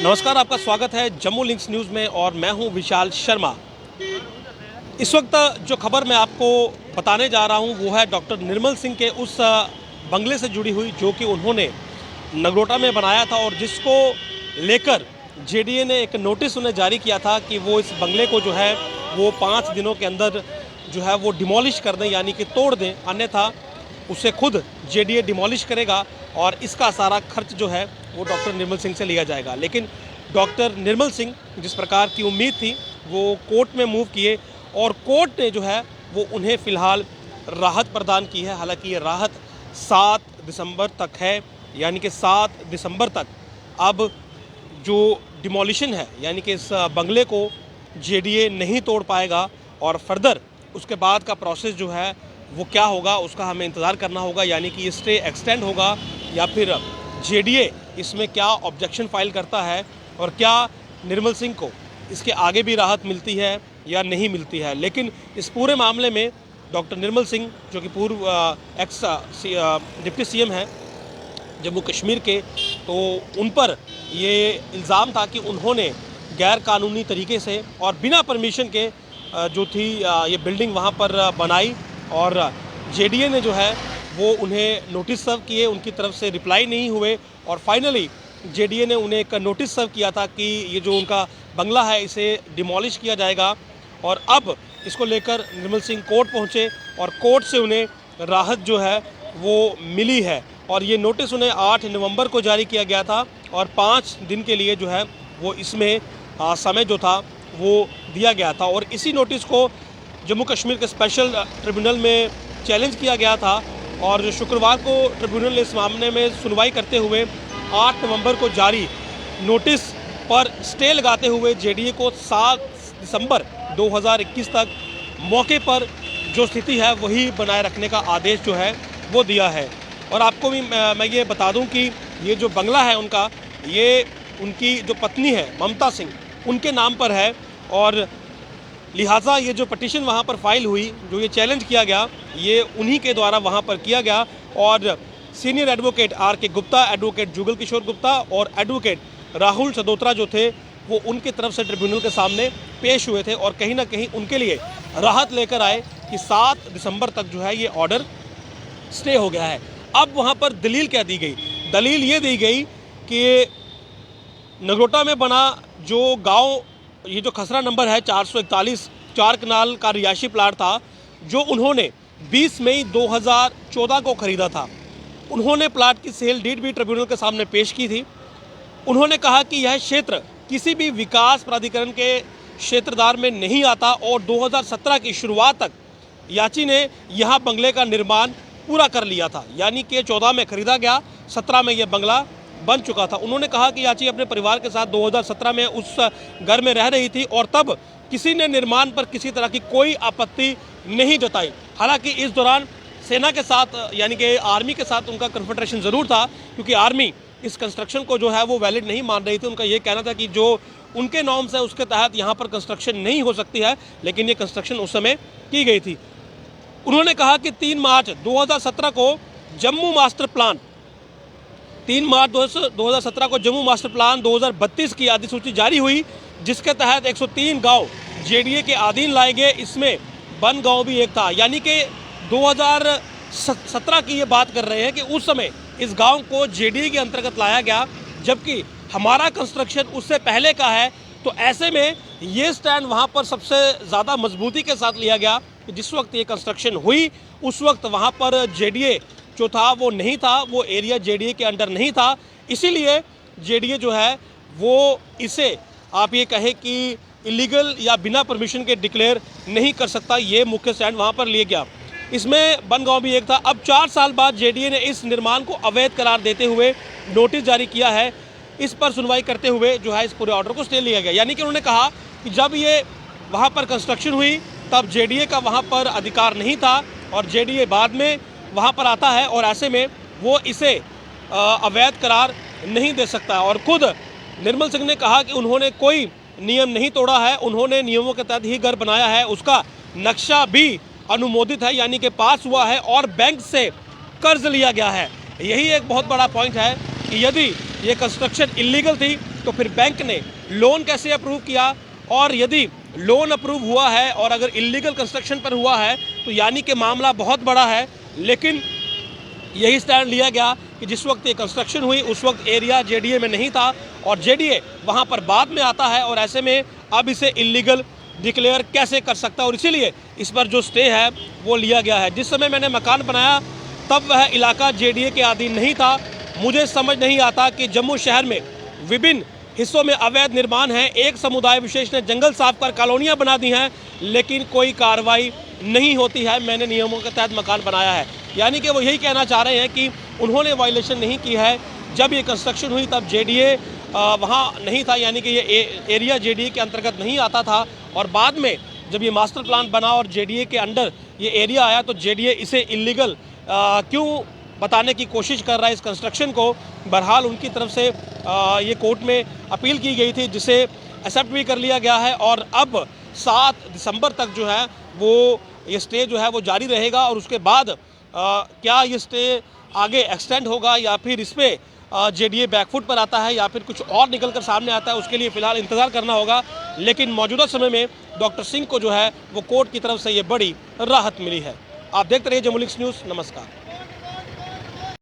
नमस्कार, आपका स्वागत है जम्मू लिंक्स न्यूज़ में और मैं हूं विशाल शर्मा। इस वक्त जो खबर मैं आपको बताने जा रहा हूं वो है डॉक्टर निर्मल सिंह के उस बंगले से जुड़ी हुई जो कि उन्होंने नगरोटा में बनाया था और जिसको लेकर जेडीए ने एक नोटिस उन्हें जारी किया था कि वो इस बंगले को जो है वो 5 दिनों के अंदर जो है वो डिमोलिश कर दें, यानी कि तोड़ दें, अन्यथा उसे खुद जेडीए डिमोलिश करेगा और इसका सारा खर्च जो है वो डॉक्टर निर्मल सिंह से लिया जाएगा। लेकिन डॉक्टर निर्मल सिंह जिस प्रकार की उम्मीद थी वो कोर्ट में मूव किए और कोर्ट ने जो है वो उन्हें फ़िलहाल राहत प्रदान की है। हालांकि ये राहत 7 दिसंबर तक है, यानी कि 7 दिसंबर तक अब जो डिमोलिशन है यानी कि इस बंगले को जेडीए नहीं तोड़ पाएगा और फर्दर उसके बाद का प्रोसेस जो है वो क्या होगा उसका हमें इंतज़ार करना होगा, यानी कि ये स्टे एक्सटेंड होगा या फिर जेडीए इसमें क्या ऑब्जेक्शन फाइल करता है और क्या निर्मल सिंह को इसके आगे भी राहत मिलती है या नहीं मिलती है। लेकिन इस पूरे मामले में डॉक्टर निर्मल सिंह जो कि पूर्व एक्स डिप्टी सीएम है जम्मू कश्मीर के, तो उन पर ये इल्ज़ाम था कि उन्होंने गैर कानूनी तरीके से और बिना परमिशन के जो थी ये बिल्डिंग वहाँ पर बनाई और जेडीए ने जो है वो उन्हें नोटिस सर्व किए, उनकी तरफ से रिप्लाई नहीं हुए और फाइनली जेडीए ने उन्हें एक नोटिस सर्व किया था कि ये जो उनका बंगला है इसे डिमोलिश किया जाएगा। और अब इसको लेकर निर्मल सिंह कोर्ट पहुँचे और कोर्ट से उन्हें राहत जो है वो मिली है और ये नोटिस उन्हें 8 नवंबर को जारी किया गया था और 5 दिन के लिए जो है वो इसमें समय जो था वो दिया गया था और इसी नोटिस को जम्मू कश्मीर के स्पेशल ट्रिब्यूनल में चैलेंज किया गया था और शुक्रवार को ट्रिब्यूनल ने इस मामले में सुनवाई करते हुए 8 नवंबर को जारी नोटिस पर स्टे लगाते हुए जेडीए को 7 दिसंबर 2021 तक मौके पर जो स्थिति है वही बनाए रखने का आदेश जो है वो दिया है। और आपको भी मैं ये बता दूं कि ये जो बंगला है उनका, ये उनकी जो पत्नी है ममता सिंह उनके नाम पर है और लिहाजा ये जो पटिशन वहाँ पर फाइल हुई, जो ये चैलेंज किया गया, ये उन्हीं के द्वारा वहाँ पर किया गया और senior advocate R K. Gupta, advocate Jugal Kishore Gupta और एडवोकेट राहुल चदोत्रा जो थे वो उनकी तरफ से ट्रिब्यूनल के सामने पेश हुए थे और कहीं ना कहीं उनके लिए राहत लेकर आए कि 7 दिसंबर तक जो है ये ऑर्डर स्टे हो गया है। अब वहाँ पर दलील क्या दी गई? दलील ये दी गई कि नगरोटा में बना जो गाँव, ये जो खसरा नंबर है 441 4 कनाल का रिहायशी प्लाट था जो उन्होंने 20 मई 2014 को ख़रीदा था। उन्होंने प्लाट की सेल डीड भी ट्रिब्यूनल के सामने पेश की थी। उन्होंने कहा कि यह क्षेत्र किसी भी विकास प्राधिकरण के क्षेत्रदार में नहीं आता और 2017 की शुरुआत तक याची ने यहां बंगले का निर्माण पूरा कर लिया था, यानी कि 14 में ख़रीदा गया, 17 में यह बंगला बन चुका था। उन्होंने कहा कि याची अपने परिवार के साथ 2017 में उस घर में रह रही थी और तब किसी ने निर्माण पर किसी तरह की कोई आपत्ति नहीं जताई। हालांकि इस दौरान सेना के साथ यानी कि आर्मी के साथ उनका कन्फ्रंटेशन ज़रूर था क्योंकि आर्मी इस कंस्ट्रक्शन को जो है वो वैलिड नहीं मान रही थी। उनका ये कहना था कि जो उनके नॉर्म्स है उसके तहत यहाँ पर कंस्ट्रक्शन नहीं हो सकती है, लेकिन ये कंस्ट्रक्शन उस समय की गई थी। उन्होंने कहा कि 3 मार्च 2017 को जम्मू मास्टर प्लान 2032 की अधिसूची जारी हुई जिसके तहत 103 गांव जेडीए के अधीन लाए गए। इसमें बन गांव भी एक था, यानी कि 2017 की ये बात कर रहे हैं कि उस समय इस गांव को जेडीए के अंतर्गत लाया गया जबकि हमारा कंस्ट्रक्शन उससे पहले का है। तो ऐसे में ये स्टैंड वहाँ पर सबसे ज़्यादा मजबूती के साथ लिया गया कि जिस वक्त ये कंस्ट्रक्शन हुई उस वक्त वहाँ पर जेडीए जो था वो नहीं था, वो एरिया जेडीए के अंडर नहीं था, इसीलिए जेडीए जो है वो इसे आप ये कहें कि इलीगल या बिना परमिशन के डिक्लेयर नहीं कर सकता। ये मुख्य स्टैंड वहाँ पर लिया गया। इसमें बनगांव भी एक था। अब 4 साल बाद जेडीए ने इस निर्माण को अवैध करार देते हुए नोटिस जारी किया है। इस पर सुनवाई करते हुए जो है इस पूरे ऑर्डर को स्टे लिया गया, यानी कि उन्होंने कहा कि जब ये वहाँ पर कंस्ट्रक्शन हुई तब जेडीए का वहाँ पर अधिकार नहीं था और जेडीए बाद में वहाँ पर आता है और ऐसे में वो इसे अवैध करार नहीं दे सकता। और खुद निर्मल सिंह ने कहा कि उन्होंने कोई नियम नहीं तोड़ा है, उन्होंने नियमों के तहत ही घर बनाया है, उसका नक्शा भी अनुमोदित है यानी कि पास हुआ है और बैंक से कर्ज लिया गया है। यही एक बहुत बड़ा पॉइंट है कि यदि ये कंस्ट्रक्शन इलीगल थी तो फिर बैंक ने लोन कैसे अप्रूव किया, और यदि लोन अप्रूव हुआ है और अगर इलीगल कंस्ट्रक्शन पर हुआ है तो यानी कि मामला बहुत बड़ा है। लेकिन यही स्टैंड लिया गया कि जिस वक्त ये कंस्ट्रक्शन हुई उस वक्त एरिया जेडीए में नहीं था और जेडीए वहाँ पर बाद में आता है, और ऐसे में अब इसे इलीगल डिक्लेयर कैसे कर सकता है, और इसीलिए इस पर जो स्टे है वो लिया गया है। जिस समय मैंने मकान बनाया तब वह इलाका जेडीए के अधीन नहीं था। मुझे समझ नहीं आता कि जम्मू शहर में विभिन्न हिस्सों में अवैध निर्माण है, एक समुदाय विशेष ने जंगल साफ कर कॉलोनियाँ बना दी हैं, लेकिन कोई कार्रवाई नहीं होती है। मैंने नियमों के तहत मकान बनाया है, यानी कि वो यही कहना चाह रहे हैं कि उन्होंने वायलेशन नहीं की है। जब ये कंस्ट्रक्शन हुई तब जेडीए वहाँ नहीं था, यानी कि ये एरिया जेडीए के अंतर्गत नहीं आता था, और बाद में जब ये मास्टर प्लान बना और जेडीए के अंडर ये एरिया आया तो जेडीए इसे इलीगल क्यों बताने की कोशिश कर रहा है इस कंस्ट्रक्शन को। बहरहाल उनकी तरफ से ये कोर्ट में अपील की गई थी, जिसे एक्सेप्ट भी कर लिया गया है, और अब 7 दिसंबर तक जो है वो ये स्टे जो है वो जारी रहेगा, और उसके बाद क्या ये स्टे आगे एक्सटेंड होगा या फिर इस पर जेडीए बैकफुट पर आता है या फिर कुछ और निकल कर सामने आता है, उसके लिए फ़िलहाल इंतज़ार करना होगा। लेकिन मौजूदा समय में डॉक्टर सिंह को जो है वो कोर्ट की तरफ से ये बड़ी राहत मिली है। आप देखते रहिए जम्मू लिंक्स न्यूज़। नमस्कार।